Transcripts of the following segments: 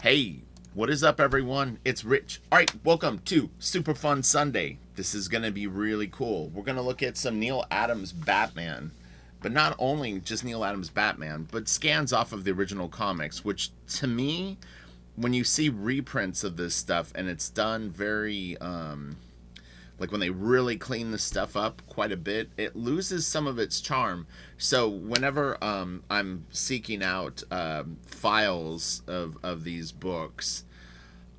Hey, what is up, everyone? It's Rich. All right, welcome to Super Fun Sunday. This is going to be really cool. We're going to look at some Neal Adams Batman, but not only just Neal Adams Batman, but scans off of the original comics, which to me, when you see reprints of this stuff and it's done very like when they really clean the stuff up quite a bit, it loses some of its charm. So whenever I'm seeking out files of these books,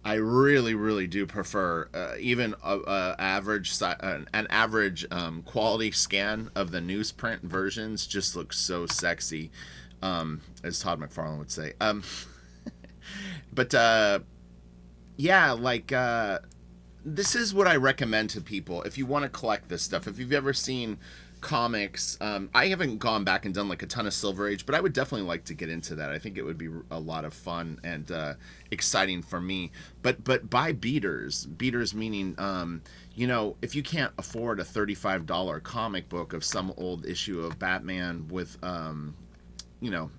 I really do prefer even an average quality scan of the newsprint versions just looks so sexy, as Todd McFarlane would say. But yeah, like this is what I recommend to people if you want to collect this stuff. If you've ever seen comics, I haven't gone back and done like a ton of Silver Age, but I would definitely like to get into that. I think it would be a lot of fun and exciting for me. But buy beaters. Beaters meaning, you know, if you can't afford a $35 comic book of some old issue of Batman with, you know,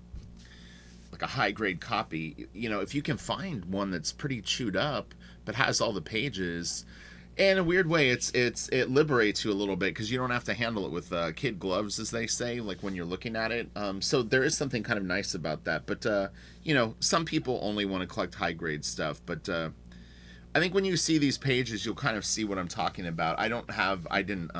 like a high grade copy, you know, if you can find one that's pretty chewed up but has all the pages, in a weird way, it liberates you a little bit because you don't have to handle it with kid gloves, as they say, like when you're looking at it. So there is something kind of nice about that. But you know, some people only want to collect high grade stuff. But I think when you see these pages, you'll kind of see what I'm talking about. I didn't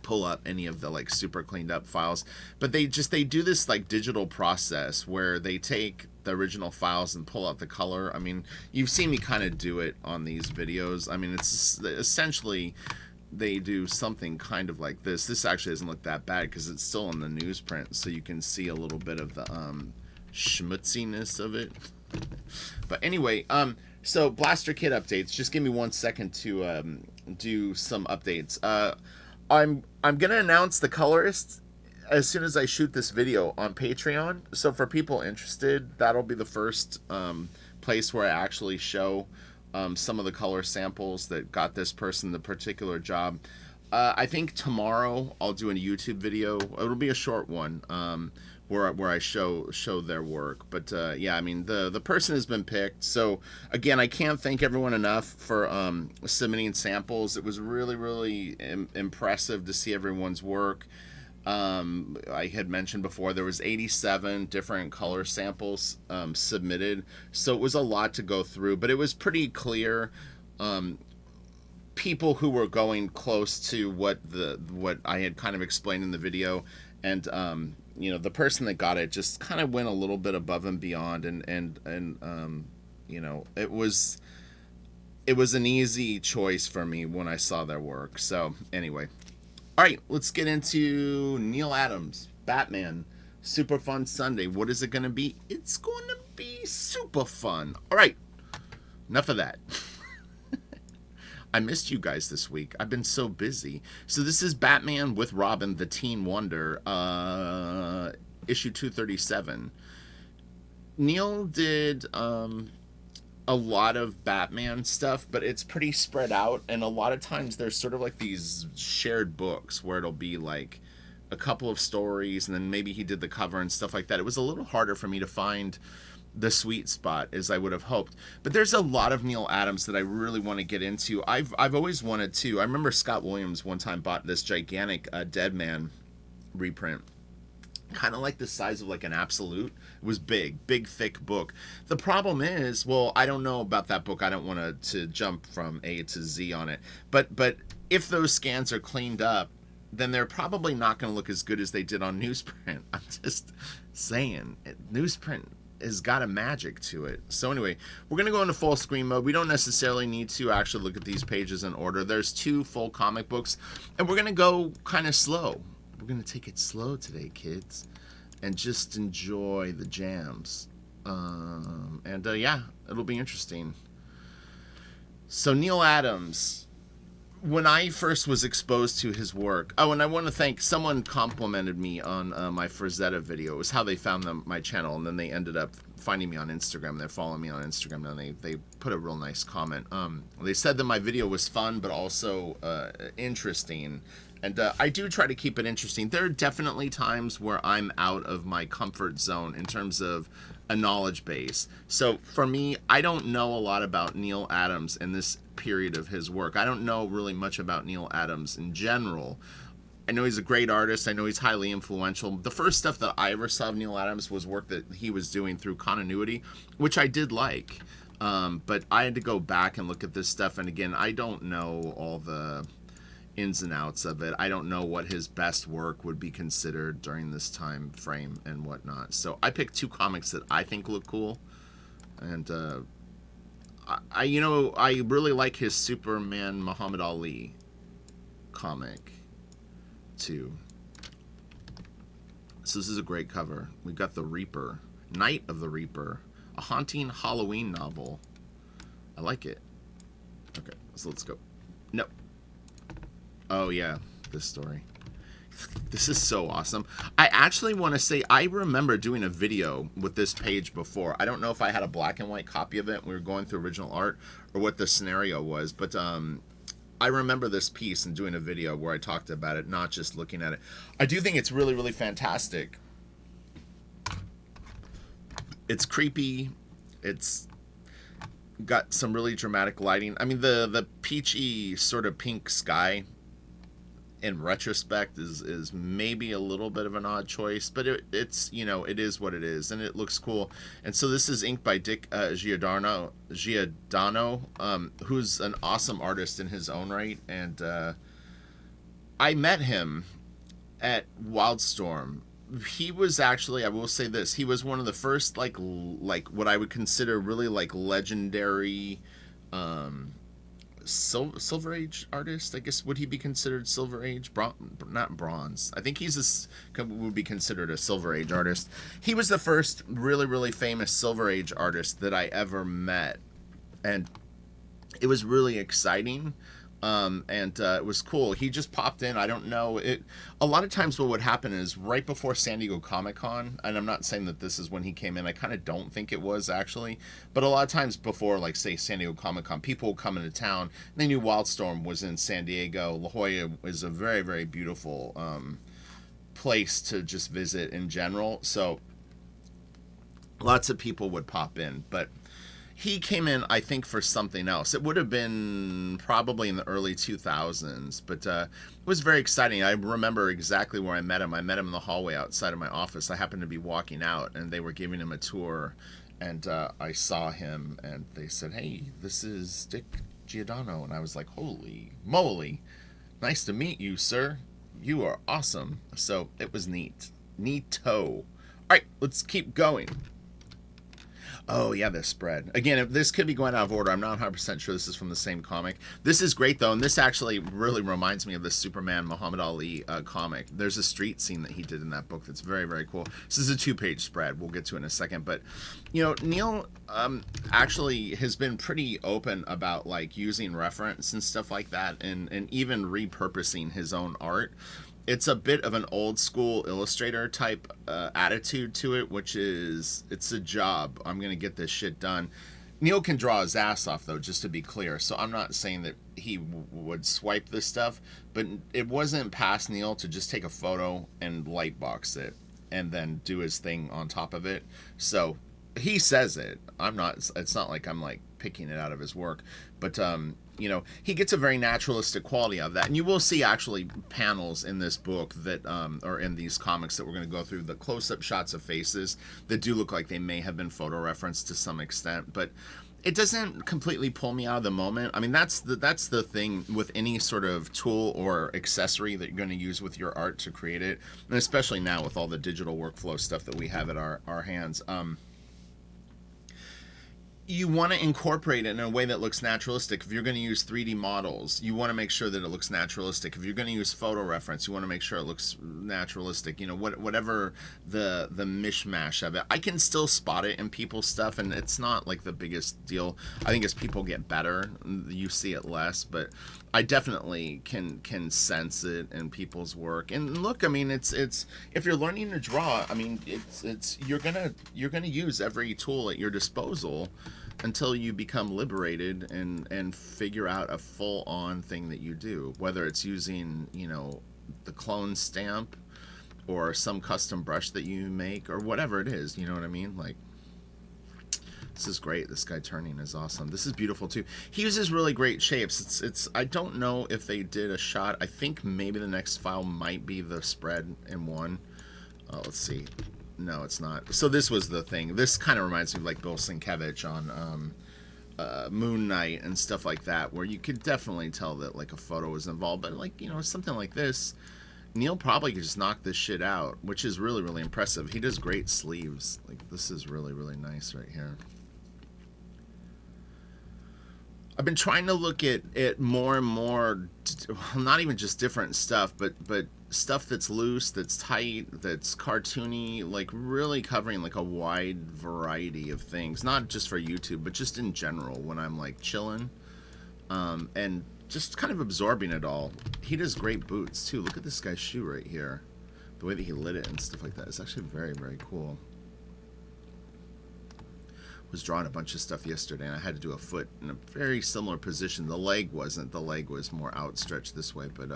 pull up any of the like super cleaned up files, but they do this like digital process where they take the original files and pull out the color. I mean, you've seen me kind of do it on these videos. I mean, it's essentially they do something kind of like this actually doesn't look that bad because it's still in the newsprint, so you can see a little bit of the schmutziness of it. But anyway, so Blaster Kid updates. Just give me 1 second to do some updates. I'm gonna announce the colorist as soon as I shoot this video on Patreon. So for people interested, that'll be the first place where I actually show some of the color samples that got this person the particular job. I think tomorrow I'll do a YouTube video. It'll be a short one where I show their work. But yeah, I mean the person has been picked. So again, I can't thank everyone enough for submitting samples. It was really impressive to see everyone's work. I had mentioned before there was 87 different color samples submitted, so it was a lot to go through, but it was pretty clear people who were going close to what I had kind of explained in the video, and you know, the person that got it just kind of went a little bit above and beyond, and you know, it was an easy choice for me when I saw their work. So anyway, all right, let's get into Neal Adams Batman Super Fun Sunday. What is it going to be? It's going to be super fun. All right, enough of that. I missed you guys this week. I've been so busy. So this is Batman with Robin, the Teen Wonder, issue 237. Neal did a lot of Batman stuff, but it's pretty spread out, and a lot of times there's sort of like these shared books where it'll be like a couple of stories, and then maybe he did the cover and stuff like that. It was a little harder for me to find the sweet spot as I would have hoped. But there's a lot of Neal Adams that I really want to get into. I've always wanted to. I remember Scott Williams one time bought this gigantic Dead Man reprint, kind of like the size of like an Absolute. It was big thick book. The problem is, well, I don't know about that book. I don't want to jump from A to Z on it, but if those scans are cleaned up, then they're probably not going to look as good as they did on newsprint. I'm just saying, newsprint has got a magic to it. So anyway, we're going to go into full screen mode. We don't necessarily need to actually look at these pages in order. There's 2 full comic books, and we're going to go kind of slow. We're going to take it slow today, kids, and just enjoy the jams. And yeah, it'll be interesting. So Neal Adams, when I first was exposed to his work, oh, and I want to thank, someone complimented me on my Frazetta video. It was how they found my channel, and then they ended up finding me on Instagram. They're following me on Instagram, and they put a real nice comment. They said that my video was fun, but also interesting. And I do try to keep it interesting. There are definitely times where I'm out of my comfort zone in terms of a knowledge base. So for me, I don't know a lot about Neal Adams in this period of his work. I don't know really much about Neal Adams in general. I know he's a great artist. I know he's highly influential. The first stuff that I ever saw of Neal Adams was work that he was doing through Continuity, which I did like. But I had to go back and look at this stuff. And again, I don't know all the ins and outs of it. I don't know what his best work would be considered during this time frame and whatnot. So I picked two comics that I think look cool. And I really like his Superman Muhammad Ali comic too. So this is a great cover. We got the Reaper, Night of the Reaper, a haunting Halloween novel. I like it. Okay, so let's go. No. Oh yeah, this story. This is so awesome. I actually want to say I remember doing a video with this page before. I don't know if I had a black and white copy of it. We were going through original art or what the scenario was, but I remember this piece and doing a video where I talked about it, not just looking at it. I do think it's really, really fantastic. It's creepy. It's got some really dramatic lighting. I mean, the peachy sort of pink sky in retrospect is maybe a little bit of an odd choice, but it's it is what it is, and it looks cool. And so this is inked by Dick Giordano, who's an awesome artist in his own right. And I met him at Wildstorm. He was actually, I will say this, he was one of the first like what I would consider really like legendary Silver Age artist, I guess. Would he be considered Silver Age? Not bronze. I think would be considered a Silver Age artist. He was the first really, really famous Silver Age artist that I ever met, and it was really exciting. And it was cool. He just popped in. I don't know. A lot of times what would happen is right before San Diego Comic-Con, and I'm not saying that this is when he came in. I kind of don't think it was, actually. But a lot of times before, like, say, San Diego Comic-Con, people would come into town. They knew Wildstorm was in San Diego. La Jolla is a very, very beautiful place to just visit in general. So lots of people would pop in. But he came in, I think, for something else. It would have been probably in the early 2000s, but it was very exciting. I remember exactly where I met him. I met him in the hallway outside of my office. I happened to be walking out, and they were giving him a tour, and I saw him, and they said, "Hey, this is Dick Giordano," and I was like, "Holy moly, nice to meet you, sir. You are awesome." So it was neat. Neato. All right, let's keep going. Oh, yeah, this spread. Again, this could be going out of order. I'm not 100% sure this is from the same comic. This is great, though, and this actually really reminds me of the Superman Muhammad Ali comic. There's a street scene that he did in that book that's very, very cool. This is a 2-page spread. We'll get to it in a second. But, Neal actually has been pretty open about, like, using reference and stuff like that, and even repurposing his own art. It's a bit of an old school illustrator type attitude to it, which is, it's a job. I'm going to get this shit done. Neal can draw his ass off, though, just to be clear. So I'm not saying that he would swipe this stuff, but it wasn't past Neal to just take a photo and lightbox it and then do his thing on top of it. So he says it. It's not like I'm like picking it out of his work, but he gets a very naturalistic quality of that. And you will see actually panels in this book that, or in these comics that we're going to go through, the close-up shots of faces that do look like they may have been photo referenced to some extent, but it doesn't completely pull me out of the moment. I mean, that's the thing with any sort of tool or accessory that you're going to use with your art to create it, and especially now with all the digital workflow stuff that we have at our hands. You want to incorporate it in a way that looks naturalistic. If you're going to use 3D models, you want to make sure that it looks naturalistic. If you're going to use photo reference, you want to make sure it looks naturalistic. Whatever the mishmash of it. I can still spot it in people's stuff, and it's not like the biggest deal. I think as people get better, you see it less, but I definitely can sense it in people's work. And look, I mean, it's if you're learning to draw, I mean, it's you're gonna use every tool at your disposal until you become liberated and figure out a full-on thing that you do, whether it's using the clone stamp or some custom brush that you make or whatever it is. You know what I mean? Like, This is great. This guy turning is awesome. This is beautiful too. He uses really great shapes. It's I don't know if they did a shot. I think maybe the next file might be the spread in one. Let's see. No, it's not. So this was the thing. This kind of reminds me of like Bill Sienkiewicz on Moon Knight and stuff like that, where you could definitely tell that like a photo was involved. But like, you know, something like this, Neal probably could just knock this shit out, which is really, really impressive. He does great sleeves. Like, this is really, really nice right here. I've been trying to look at more and more, not even just different stuff, but stuff that's loose, that's tight, that's cartoony, like really covering like a wide variety of things, not just for YouTube, but just in general when I'm like chilling, and just kind of absorbing it all. He does great boots too. Look at this guy's shoe right here. The way that he lit it and stuff like that is actually very, very cool. Was drawing a bunch of stuff yesterday, and I had to do a foot in a very similar position. The leg wasn't. The leg was more outstretched this way, but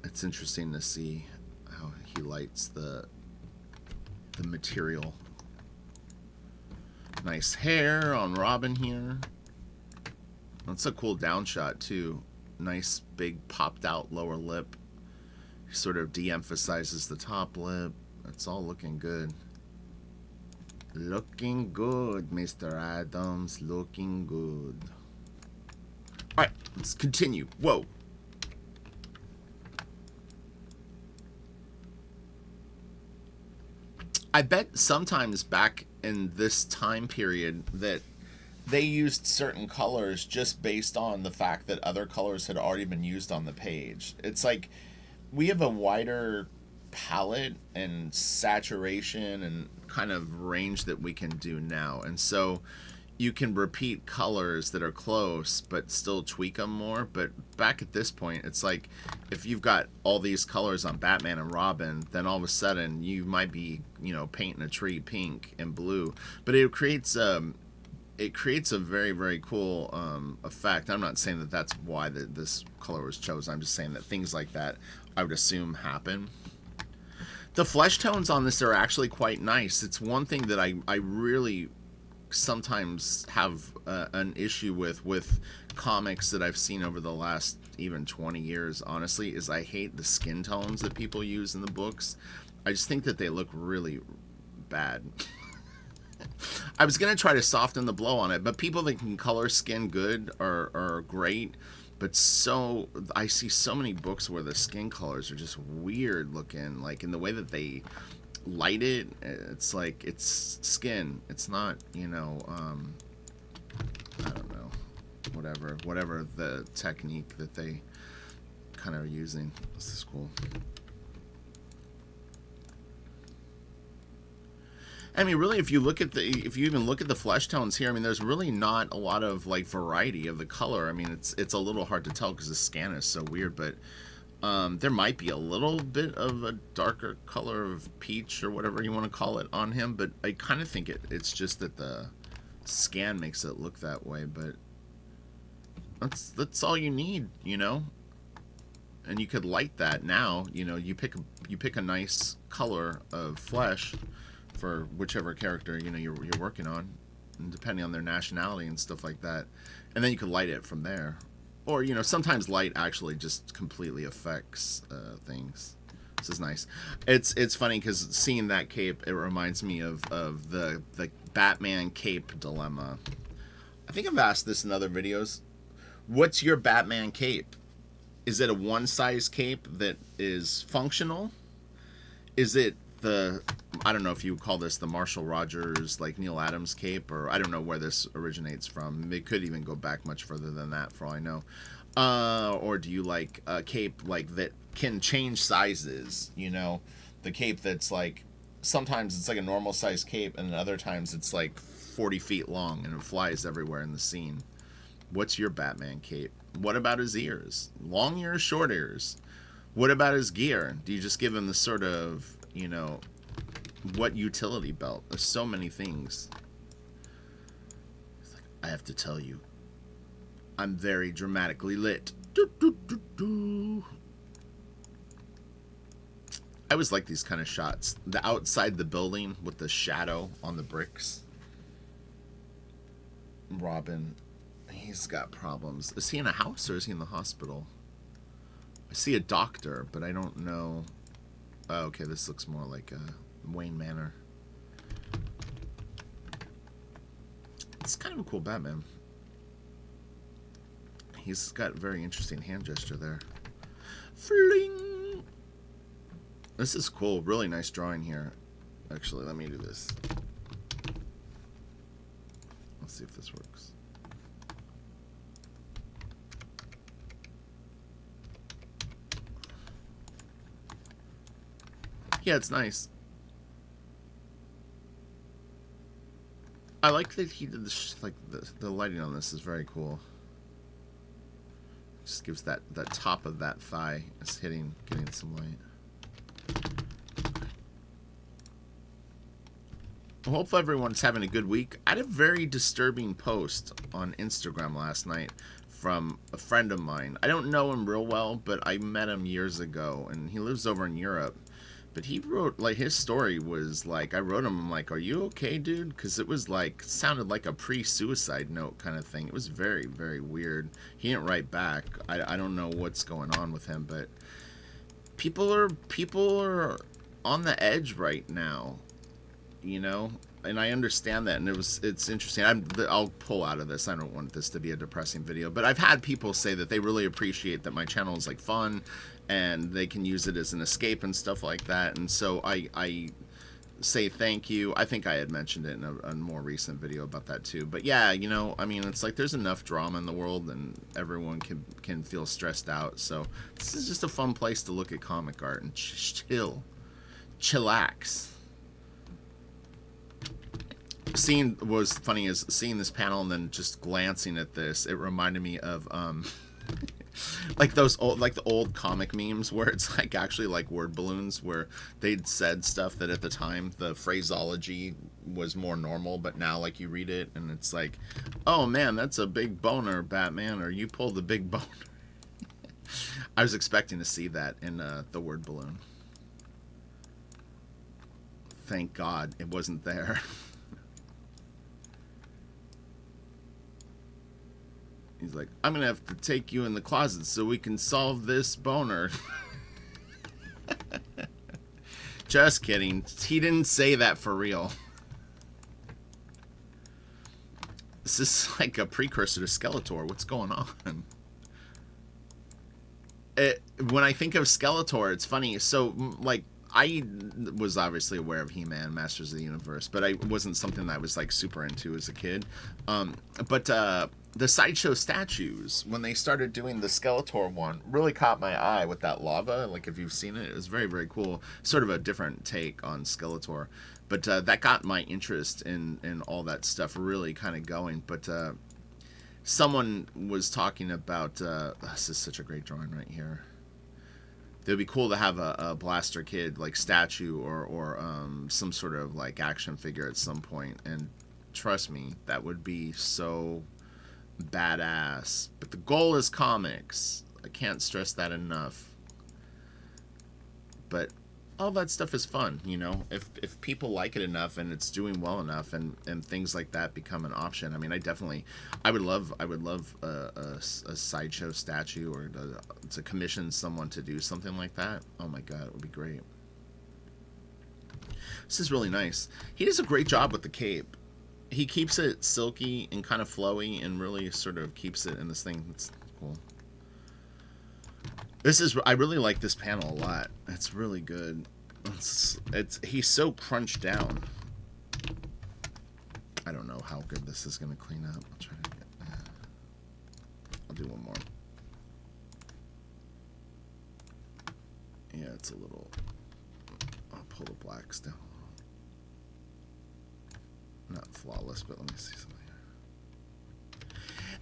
it's interesting to see how he lights the material. Nice hair on Robin here. That's a cool down shot too. Nice big popped out lower lip. He sort of de-emphasizes the top lip. It's all looking good. Looking good, Mr. Adams. Looking good. Alright, let's continue. Whoa. I bet sometimes back in this time period that they used certain colors just based on the fact that other colors had already been used on the page. It's like we have a wider palette and saturation and kind of range that we can do now, and so you can repeat colors that are close but still tweak them more. But back at this point, it's like if you've got all these colors on Batman and Robin, then all of a sudden you might be, you know, painting a tree pink and blue, but it creates a very, very cool effect. I'm not saying that that's why this color was chosen. I'm just saying that things like that I would assume happen. The flesh tones on this are actually quite nice. It's one thing that I really sometimes have an issue with comics that I've seen over the last even 20 years, honestly, is I hate the skin tones that people use in the books. I just think that they look really bad. I was going to try to soften the blow on it, but people that can color skin good are great. But so I see so many books where the skin colors are just weird looking, like in the way that they light it. It's like it's skin. It's not, you know, I don't know, whatever the technique that they kind of are using. This is cool. I mean, really, if you even look at the flesh tones here, I mean, there's really not a lot of like variety of the color. I mean, it's a little hard to tell because the scan is so weird, but there might be a little bit of a darker color of peach or whatever you want to call it on him, but I kind of think it's just that the scan makes it look that way. But that's all you need, you know. And you could light that now, you know. You pick a nice color of flesh for whichever character, you know, you're working on, and depending on their nationality and stuff like that, and then you can light it from there. Or, you know, sometimes light actually just completely affects things. This is nice. It's funny because seeing that cape, it reminds me of the Batman cape dilemma. I think I've asked this in other videos. What's your Batman cape? Is it a one-size cape that is functional? Is it I don't know if you would call this the Marshall Rogers, like Neal Adams cape, or I don't know where this originates from. It could even go back much further than that for all I know. Or do you like a cape like that can change sizes, you know? The cape that's like, sometimes it's like a normal size cape, and other times it's like 40 feet long and it flies everywhere in the scene. What's your Batman cape? What about his ears? Long ears, short ears? What about his gear? Do you just give him the sort of, you know, what utility belt? There's so many things. It's like, I have to tell you, I'm very dramatically lit. Do, do, do, do. I always like these kind of shots. The outside the building with the shadow on the bricks. Robin. He's got problems. Is he in a house or is he in the hospital? I see a doctor, but I don't know. Oh, okay, this looks more like Wayne Manor. It's kind of a cool Batman. He's got a very interesting hand gesture there. Fling! This is cool. Really nice drawing here. Actually, let me do this. Let's see if this works. Yeah, it's nice. I like that he did this, like the lighting on this is very cool. Just gives that top of that thigh is getting some light. Well, hopefully everyone's having a good week. I had a very disturbing post on Instagram last night from a friend of mine. I don't know him real well, but I met him years ago, and he lives over in Europe. But he wrote, like, his story was like, I wrote him, I'm like, are you okay, dude? Because it was like, sounded like a pre-suicide note kind of thing. It was very, very weird. He didn't write back. I don't know what's going on with him, but people are on the edge right now, you know? And I understand that, and it's interesting. I'll pull out of this. I don't want this to be a depressing video, but I've had people say that they really appreciate that my channel is like fun, and they can use it as an escape and stuff like that. And so I say thank you. I think I had mentioned it in a more recent video about that too. But yeah, you know, I mean, it's like there's enough drama in the world, and everyone can feel stressed out. So this is just a fun place to look at comic art and chillax. Seeing was funny is seeing this panel and then just glancing at this, it reminded me of like those old, like the old comic memes where it's like actually like word balloons where they'd said stuff that at the time the phraseology was more normal, but now like you read it and it's like, oh man, that's a big boner, Batman, or you pulled the big boner. I was expecting to see that in the word balloon. Thank God it wasn't there. He's like, I'm gonna have to take you in the closet so we can solve this boner. Just kidding. He didn't say that for real. This is like a precursor to Skeletor. What's going on? When I think of Skeletor, it's funny. So, like, I was obviously aware of He-Man, Masters of the Universe, but I wasn't something that I was like super into as a kid. But the sideshow statues, when they started doing the Skeletor one, really caught my eye with that lava. Like, if you've seen it, it was very, very cool. Sort of a different take on Skeletor. But that got my interest in all that stuff really kind of going. But someone was talking about, this is such a great drawing right here. It would be cool to have a Blaster Kid like statue or some sort of like action figure at some point, and trust me, that would be so badass. But the goal is comics. I can't stress that enough. But all that stuff is fun, you know. If people like it enough and it's doing well enough, and things like that become an option. I mean, I would love a sideshow statue, or to commission someone to do something like that. Oh my god, it would be great. This is really nice. He does a great job with the cape. He keeps it silky and kind of flowy, and really sort of keeps it in this thing. It's cool. I really like this panel a lot. It's really good. He's so crunched down. I don't know how good this is gonna clean up. I'll try to get. I'll do one more. Yeah, it's a little. I'll pull the blacks down. Not flawless, but let me see something.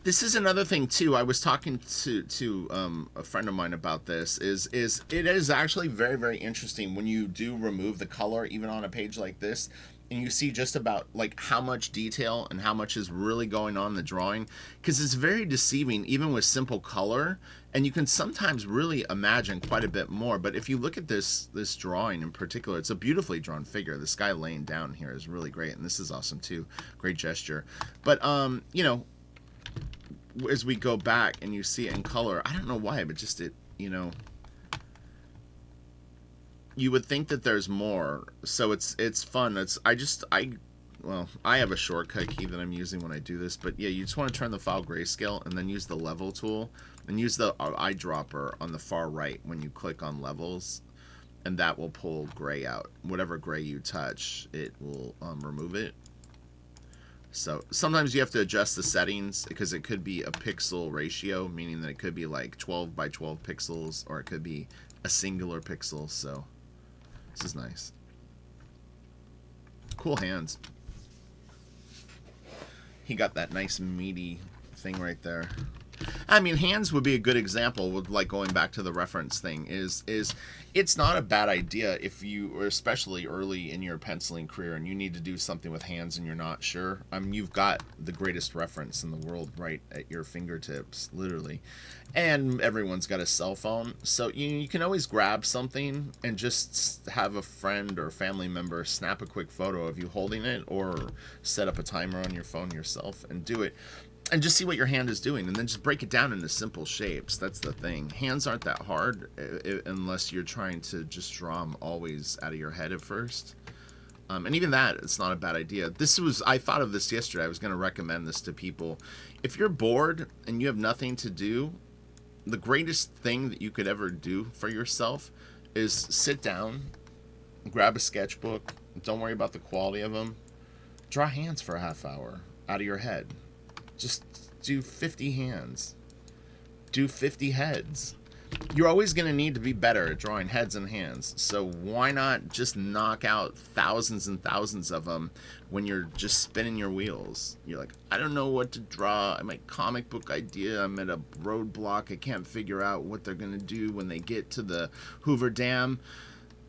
This is another thing too. I was talking to a friend of mine about this. It is actually very, very interesting when you do remove the color, even on a page like this. and you see just about like how much detail and how much is really going on in the drawing, because it's very deceiving even with simple color, and you can sometimes really imagine quite a bit more. But if you look at this drawing in particular, it's a beautifully drawn figure. This guy laying down here is really great, and this is awesome too. Great gesture. But you know, as we go back and you see it in color, I don't know why, but just it, you know, you would think that there's more. So it's fun. Well, I have a shortcut key that I'm using when I do this, but yeah, you just want to turn the file grayscale and then use the level tool and use the eyedropper on the far right when you click on levels, and that will pull gray out. Whatever gray you touch, it will remove it. So sometimes you have to adjust the settings because it could be a pixel ratio, meaning that it could be like 12 by 12 pixels, or it could be a singular pixel. So this is nice. Cool hands. He got that nice meaty thing right there. I mean, hands would be a good example with, like, going back to the reference thing, is it's not a bad idea if you are especially early in your penciling career and you need to do something with hands and you're not sure. You've got the greatest reference in the world right at your fingertips, literally. And everyone's got a cell phone, so you can always grab something and just have a friend or family member snap a quick photo of you holding it, or set up a timer on your phone yourself and do it. And just see what your hand is doing, and then just break it down into simple shapes. That's the thing. Hands aren't that hard unless you're trying to just draw them always out of your head at first. And even that, it's not a bad idea. I thought of this yesterday. I was going to recommend this to people. If you're bored and you have nothing to do, the greatest thing that you could ever do for yourself is sit down, grab a sketchbook. Don't worry about the quality of them. Draw hands for a half hour out of your head. Just do 50 hands. Do 50 heads. You're always going to need to be better at drawing heads and hands. So why not just knock out thousands and thousands of them when you're just spinning your wheels? You're like, I don't know what to draw. I'm a comic book idea. I'm at a roadblock. I can't figure out what they're going to do when they get to the Hoover Dam.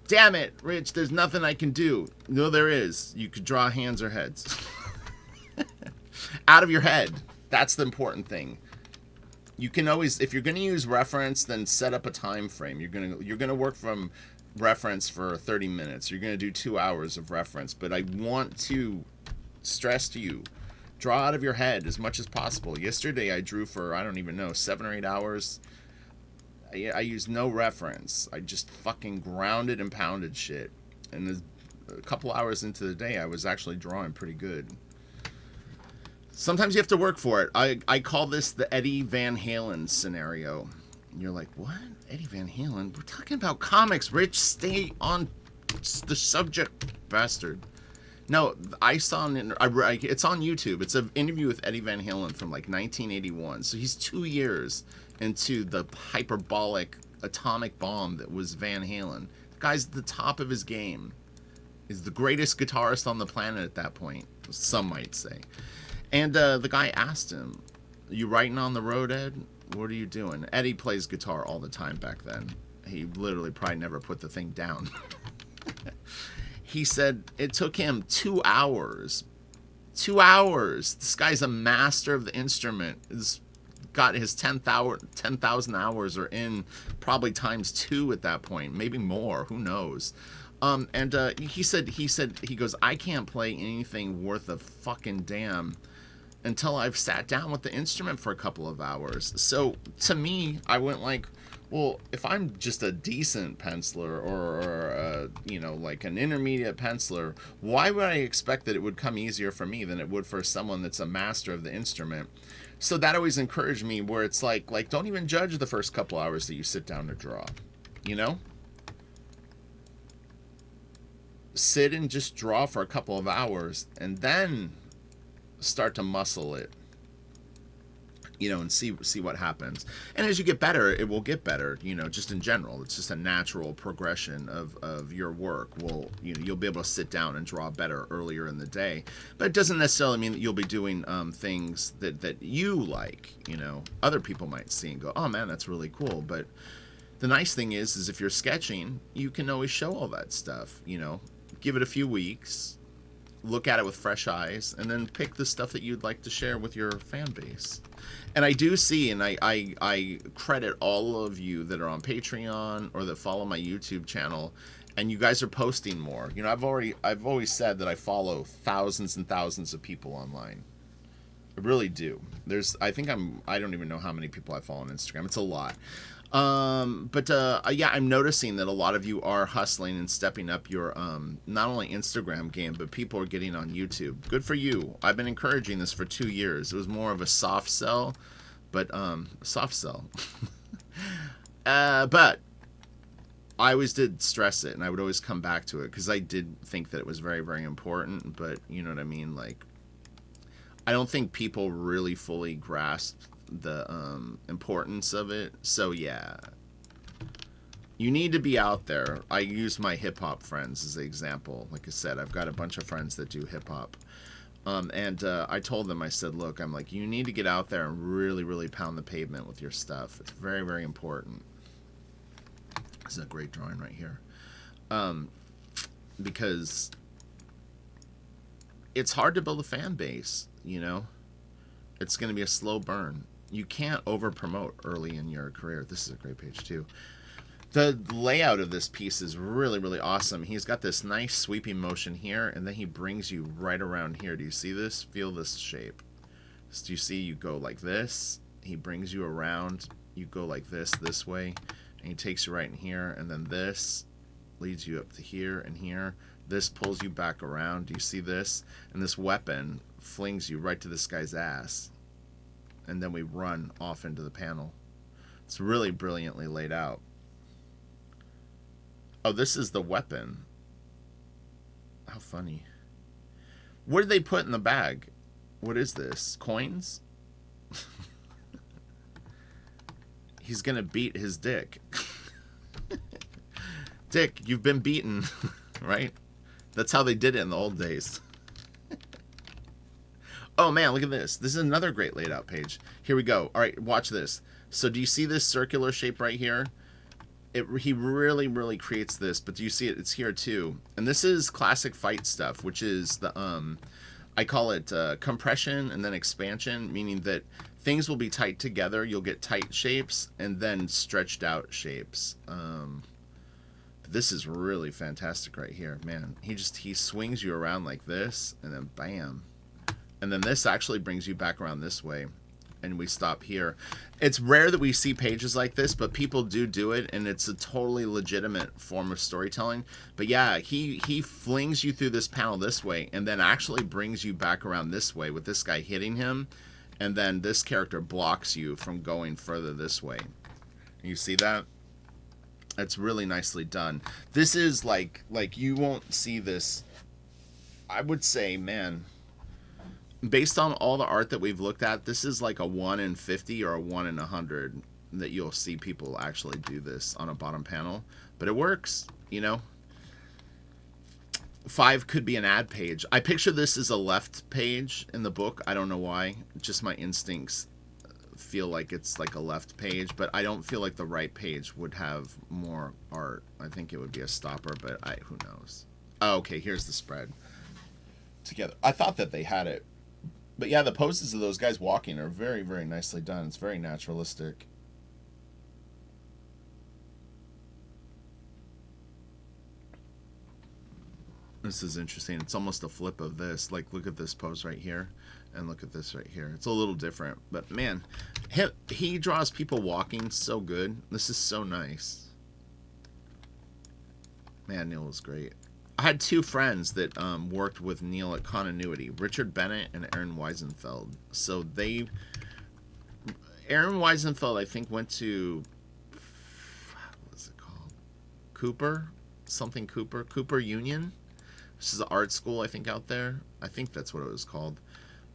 Damn it, Rich, there's nothing I can do. No, there is. You could draw hands or heads. Out of your head. That's the important thing. You can always, if you're going to use reference, then set up a time frame. You're going to work from reference for 30 minutes. You're going to do 2 hours of reference, but I want to stress to you, draw out of your head as much as possible. Yesterday I drew for, I don't even know, 7 or 8 hours. I used no reference. I just fucking grounded and pounded shit. And a couple hours into the day, I was actually drawing pretty good. Sometimes you have to work for it. I call this the Eddie Van Halen scenario. And you're like, what? Eddie Van Halen? We're talking about comics, Rich. Stay on the subject, bastard. No, I saw it's on YouTube. It's an interview with Eddie Van Halen from like 1981. So he's 2 years into the hyperbolic atomic bomb that was Van Halen. The guy's at the top of his game. He's the greatest guitarist on the planet at that point, some might say. And the guy asked him, you writing on the road, Ed? What are you doing? Eddie plays guitar all the time back then. He literally probably never put the thing down. He said it took him 2 hours. 2 hours. This guy's a master of the instrument. He's got his 10,000 hours are in probably times 2 at that point. Maybe more. Who knows? He goes, I can't play anything worth a fucking damn until I've sat down with the instrument for a couple of hours. So to me, I went like, well, if I'm just a decent penciler or like an intermediate penciler, why would I expect that it would come easier for me than it would for someone that's a master of the instrument? So that always encouraged me, where it's like don't even judge the first couple hours that you sit down to draw, you know? Sit and just draw for a couple of hours and then start to muscle it, and see what happens. And as you get better, it will get better, just in general. It's just a natural progression of your work. You'll be able to sit down and draw better earlier in the day, but it doesn't necessarily mean that you'll be doing things that you like. Other people might see and go, oh man, that's really cool. But the nice thing is if you're sketching, you can always show all that stuff. Give it a few weeks, look at it with fresh eyes, and then pick the stuff that you'd like to share with your fan base. And I do see, and I credit all of you that are on Patreon or that follow my YouTube channel, and you guys are posting more. You know, I've always said that I follow thousands and thousands of people online. I really do. I don't even know how many people I follow on Instagram. It's a lot. Yeah, I'm noticing that a lot of you are hustling and stepping up your not only Instagram game, but people are getting on YouTube. Good for you. I've been encouraging this for 2 years. It was more of a soft sell, but soft sell. But I always did stress it, and I would always come back to it because I did think that it was very, very important. But you know what I mean? Like, I don't think people really fully grasp the importance of it. So yeah, you need to be out there. I use my hip-hop friends as an example. Like I said, I've got a bunch of friends that do hip-hop, and I told them, I said, look, I'm like, you need to get out there and really, really pound the pavement with your stuff. It's very, very important. This is a great drawing right here, because it's hard to build a fan base. You know, it's going to be a slow burn. You can't over promote early in your career. This is a great page too. The layout of this piece is really, really awesome. He's got this nice sweeping motion here, and then he brings you right around here. Do you see this? Feel this shape. So do you see? You go like this. He brings you around. You go like this way, and he takes you right in here, and then this leads you up to here and here. This pulls you back around. Do you see this? And this weapon flings you right to this guy's ass. And then we run off into the panel. It's really brilliantly laid out. Oh, this is the weapon. How funny. What did they put in the bag? What is this? Coins? He's gonna beat his dick. Dick, you've been beaten. Right? That's how they did it in the old days. Oh man, look at this. This is another great laid out page. Here we go. All right, watch this. So do you see this circular shape right here? He really, really creates this, but do you see it? It's here too. And this is classic fight stuff, which is the, I call it compression and then expansion, meaning that things will be tight together. You'll get tight shapes and then stretched out shapes. This is really fantastic right here, man. He swings you around like this, and then bam. And then this actually brings you back around this way, and we stop here. It's rare that we see pages like this, but people do it, and it's a totally legitimate form of storytelling. But yeah, he flings you through this panel this way, and then actually brings you back around this way with this guy hitting him, and then this character blocks you from going further this way. You see that? It's really nicely done. This is like you won't see this. I would say, man, based on all the art that we've looked at, this is like a 1 in 50 or a 1 in 100 that you'll see people actually do this on a bottom panel. But it works, you know. 5 could be an ad page. I picture this as a left page in the book. I don't know why. Just my instincts feel like it's like a left page, but I don't feel like the right page would have more art. I think it would be a stopper, but who knows. Oh, okay, here's the spread together. I thought that they had it. But yeah, the poses of those guys walking are very, very nicely done. It's very naturalistic. This is interesting. It's almost a flip of this. Like, look at this pose right here, and look at this right here. It's a little different, but man, he draws people walking so good. This is so nice. Man, Neal was great. I had 2 friends that worked with Neal at Continuity, Richard Bennett and Aaron Weisenfeld. So Aaron Weisenfeld, I think, went to, what's it called? Cooper Union. This is an art school, I think, out there. I think that's what it was called.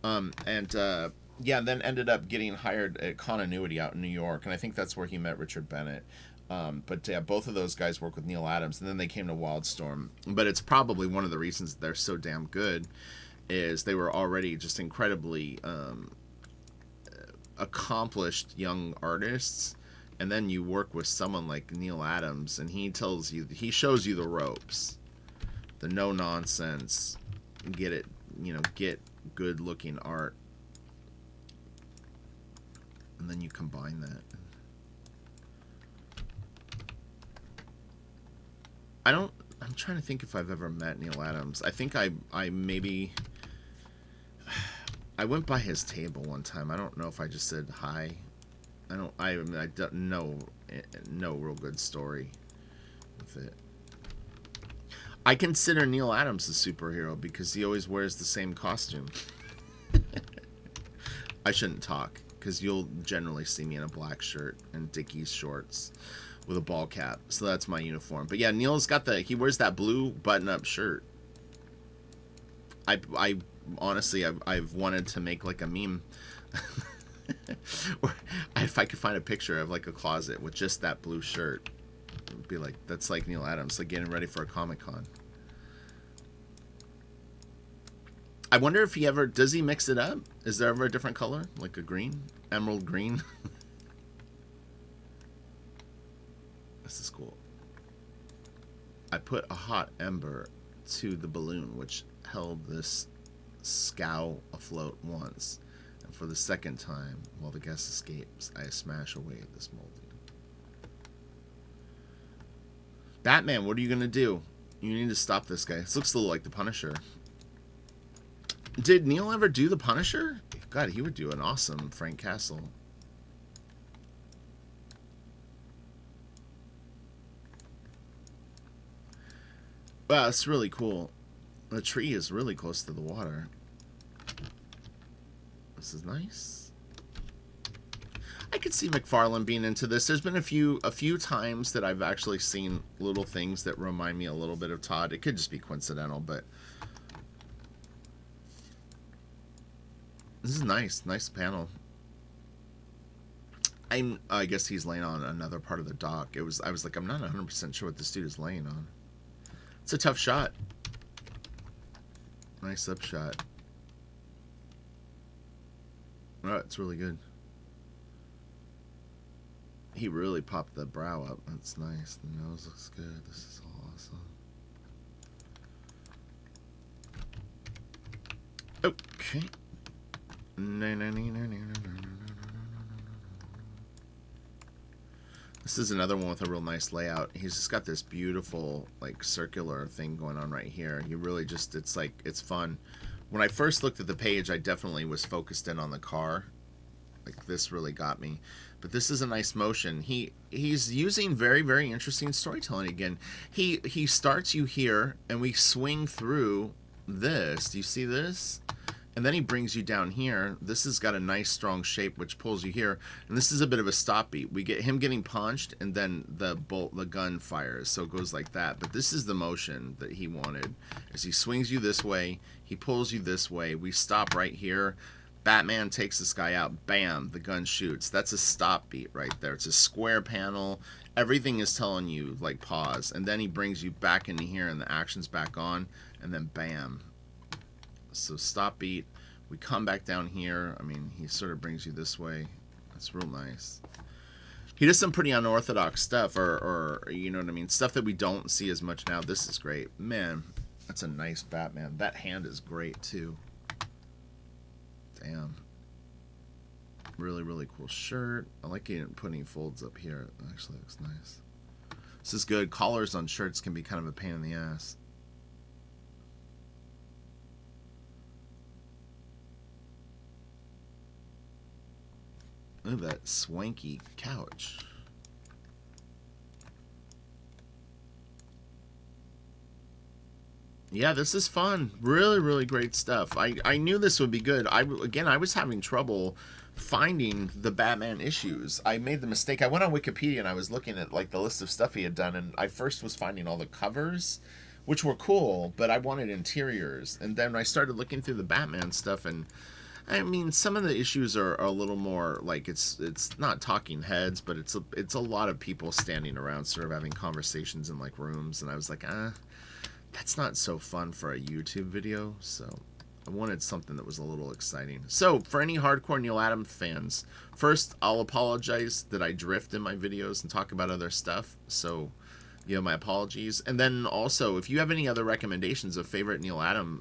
Yeah, and then ended up getting hired at Continuity out in New York, and I think that's where he met Richard Bennett. But yeah, both of those guys work with Neal Adams, and then they came to Wildstorm. But it's probably one of the reasons they're so damn good is they were already just incredibly accomplished young artists, and then you work with someone like Neal Adams, and he shows you the ropes, the no nonsense, get it, get good looking art. And then you combine that. I'm trying to think if I've ever met Neal Adams. I think I maybe, I went by his table one time. I don't know if I just said hi. I don't know, no real good story with it. I consider Neal Adams a superhero because he always wears the same costume. I shouldn't talk because you'll generally see me in a black shirt and Dickies shorts with a ball cap. So that's my uniform. But yeah, Neal's got he wears that blue button-up shirt. I honestly, I've wanted to make like a meme. Or if I could find a picture of like a closet with just that blue shirt, it'd be like, that's like Neal Adams, like getting ready for a Comic-Con. I wonder if does he mix it up? Is there ever a different color? Like a green? Emerald green? This is cool. I put a hot ember to the balloon, which held this scow afloat once. And for the second time, while the guest escapes, I smash away at this molding. Batman, what are you going to do? You need to stop this guy. This looks a little like the Punisher. Did Neal ever do the Punisher? God, he would do an awesome Frank Castle. Wow, that's really cool. The tree is really close to the water. This is nice. I could see McFarlane being into this. There's been a few times that I've actually seen little things that remind me a little bit of Todd. It could just be coincidental, but this is nice. Nice panel. I guess he's laying on another part of the dock. I was like, I'm not 100% sure what this dude is laying on. It's a tough shot. Nice up shot. Oh, it's really good. He really popped the brow up. That's nice. The nose looks good. This is awesome. Okay. This is another one with a real nice layout. He's just got this beautiful, like, circular thing going on right here. You really just, it's like, it's fun. When I first looked at the page, I definitely was focused in on the car. Like, this really got me. But this is a nice motion. He's using very, very interesting storytelling again. He starts you here, and we swing through this. Do you see this? And then he brings you down here. This has got a nice strong shape which pulls you here. And this is a bit of a stop beat. We get him getting punched and then the gun fires. So it goes like that. But this is the motion that he wanted. As he swings you this way, he pulls you this way. We stop right here. Batman takes this guy out. Bam, the gun shoots. That's a stop beat right there. It's a square panel. Everything is telling you like pause. And then he brings you back into here and the action's back on. And then bam. So stop beat. We come back down here. I mean, he sort of brings you this way. That's real nice. He does some pretty unorthodox stuff, or you know what I mean, stuff that we don't see as much now. This is great. Man, that's a nice Batman. That hand is great too. Damn. Really, really cool shirt. I like it putting folds up here. It actually looks nice. This is good. Collars on shirts can be kind of a pain in the ass. Look at that swanky couch. Yeah, this is fun. Really, really great stuff. I knew this would be good. I was having trouble finding the Batman issues. I made the mistake. I went on Wikipedia and I was looking at like the list of stuff he had done, and I first was finding all the covers, which were cool, but I wanted interiors. And then I started looking through the Batman stuff, and I mean, some of the issues are a little more like it's not talking heads, but it's a lot of people standing around sort of having conversations in like rooms, and I was like, that's not so fun for a YouTube video. So I wanted something that was a little exciting. So for any hardcore Neal Adams fans, first I'll apologize that I drift in my videos and talk about other stuff. So You know, my apologies. And then also, if you have any other recommendations of favorite Neal Adams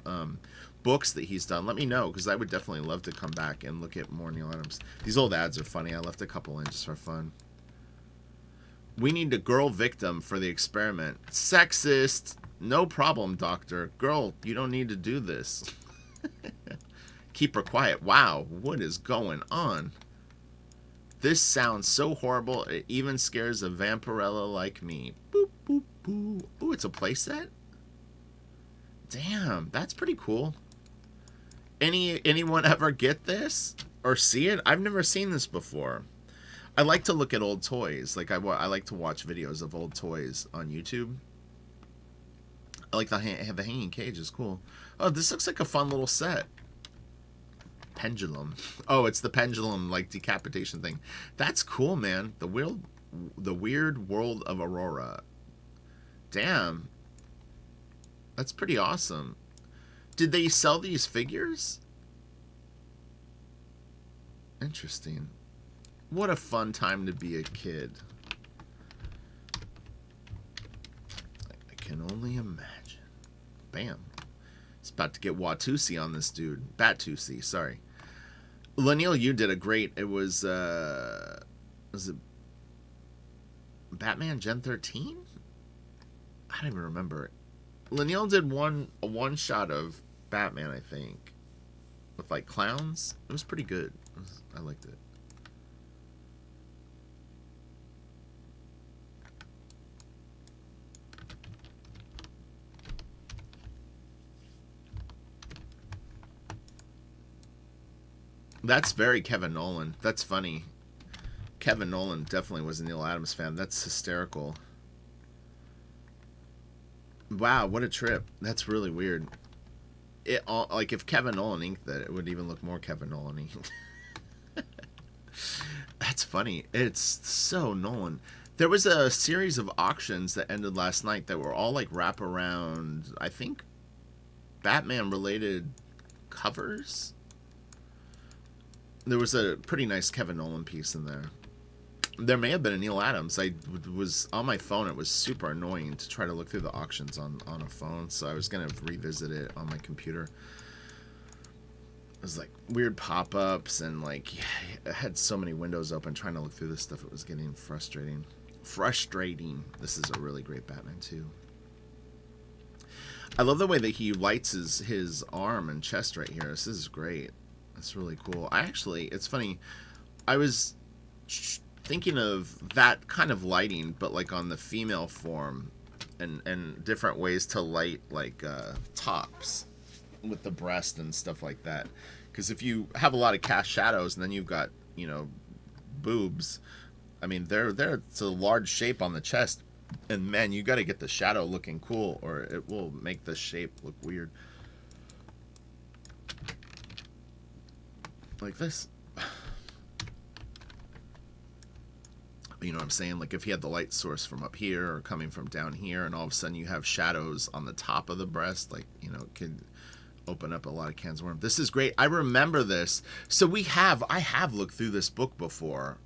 books that he's done, let me know, because I would definitely love to come back and look at more Neal Adams. These old ads are funny. I left a couple in just for fun. We need a girl victim for the experiment. Sexist. No problem, doctor. Girl, you don't need to do this. Keep her quiet. Wow, what is going on? This sounds so horrible, it even scares a vampirella like me. Boop, boop, boop. Ooh, it's a playset? Damn, that's pretty cool. Anyone ever get this? Or see it? I've never seen this before. I like to look at old toys. Like, I like to watch videos of old toys on YouTube. I like the hanging cage is cool. Oh, this looks like a fun little set. Pendulum. Oh, it's the pendulum, like, decapitation thing. That's cool, man. The weird world of Aurora. Damn. That's pretty awesome. Did they sell these figures? Interesting. What a fun time to be a kid. I can only imagine. Bam. It's about to get Watusi on this dude. Batusi, sorry. Neal, you did a great. It was it Batman Gen 13? I don't even remember. Neal did a one shot of Batman, I think, with like clowns. It was pretty good. I liked it. That's very Kevin Nolan. That's funny. Kevin Nolan definitely was a Neal Adams fan. That's hysterical. Wow, what a trip. That's really weird. It like if Kevin Nolan inked that, it would even look more Kevin Nolan-y. That's funny. It's so Nolan. There was a series of auctions that ended last night that were all like wraparound, I think, Batman related covers. There was a pretty nice Kevin Nolan piece in there. There may have been a Neal Adams. I was on my phone. It was super annoying to try to look through the auctions on a phone, so I was going to revisit it on my computer. It was like weird pop-ups, and like I had so many windows open trying to look through this stuff. It was getting frustrating. This is a really great Batman too. I love the way that he lights his arm and chest right here. This is great. That's really cool. It's funny. I was thinking of that kind of lighting, but like on the female form, and different ways to light like tops with the breast and stuff like that. Because if you have a lot of cast shadows and then you've got, you know, boobs, I mean it's a large shape on the chest, and man, you got to get the shadow looking cool, or it will make the shape look weird. Like this. You know what I'm saying? Like if he had the light source from up here or coming from down here, and all of a sudden you have shadows on the top of the breast, like, you know, it could open up a lot of cans of worms. This is great. I remember this. So I have looked through this book before.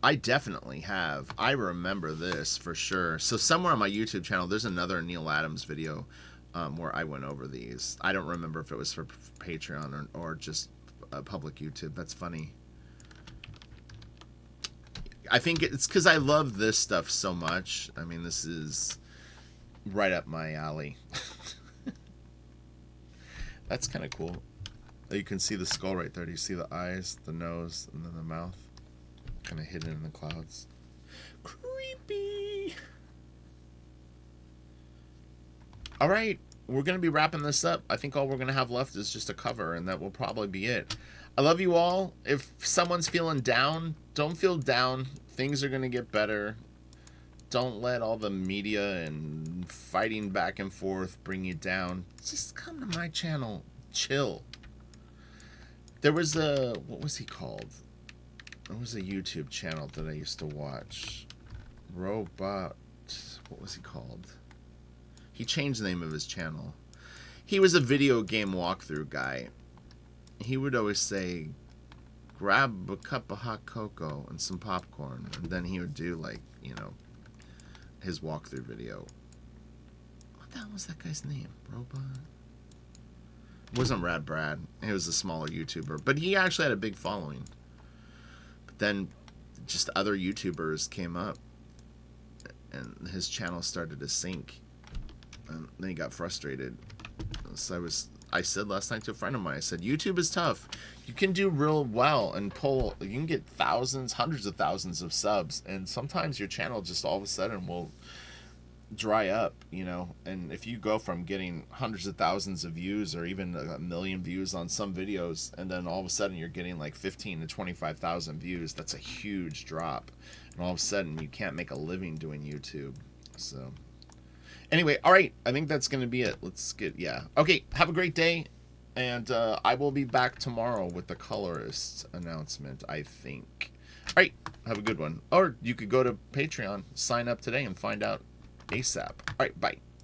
I definitely have. I remember this for sure. So somewhere on my YouTube channel, there's another Neal Adams video where I went over these. I don't remember if it was for Patreon or just public YouTube. That's funny. I think it's because I love this stuff so much. I mean, this is right up my alley. That's kind of cool. You can see the skull right there. Do you see the eyes, the nose, and then the mouth? Kind of hidden in the clouds. Creepy. All right. We're going to be wrapping this up. I think all we're going to have left is just a cover, and that will probably be it. I love you all. If someone's feeling down, don't feel down. Things are going to get better. Don't let all the media and fighting back and forth bring you down. Just come to my channel. Chill. There was what was he called? There was a YouTube channel that I used to watch. Robot. What was he called? He changed the name of his channel. He was a video game walkthrough guy. He would always say, grab a cup of hot cocoa and some popcorn. And then he would do, like, you know, his walkthrough video. What the hell was that guy's name? Robot? It wasn't Rad Brad. He was a smaller YouTuber, but he actually had a big following. But then just other YouTubers came up, and his channel started to sink, and then he got frustrated. So I said last night to a friend of mine, I said, YouTube is tough. You can do real well and you can get thousands, hundreds of thousands of subs, and sometimes your channel just all of a sudden will dry up, you know. And if you go from getting hundreds of thousands of views or even a million views on some videos, and then all of a sudden you're getting like 15 to 25,000 views, that's a huge drop. And all of a sudden you can't make a living doing YouTube. So anyway, all right, I think that's going to be it. Let's get, yeah. Okay, have a great day, and I will be back tomorrow with the colorist announcement, I think. All right, have a good one. Or you could go to Patreon, sign up today, and find out ASAP. All right, bye.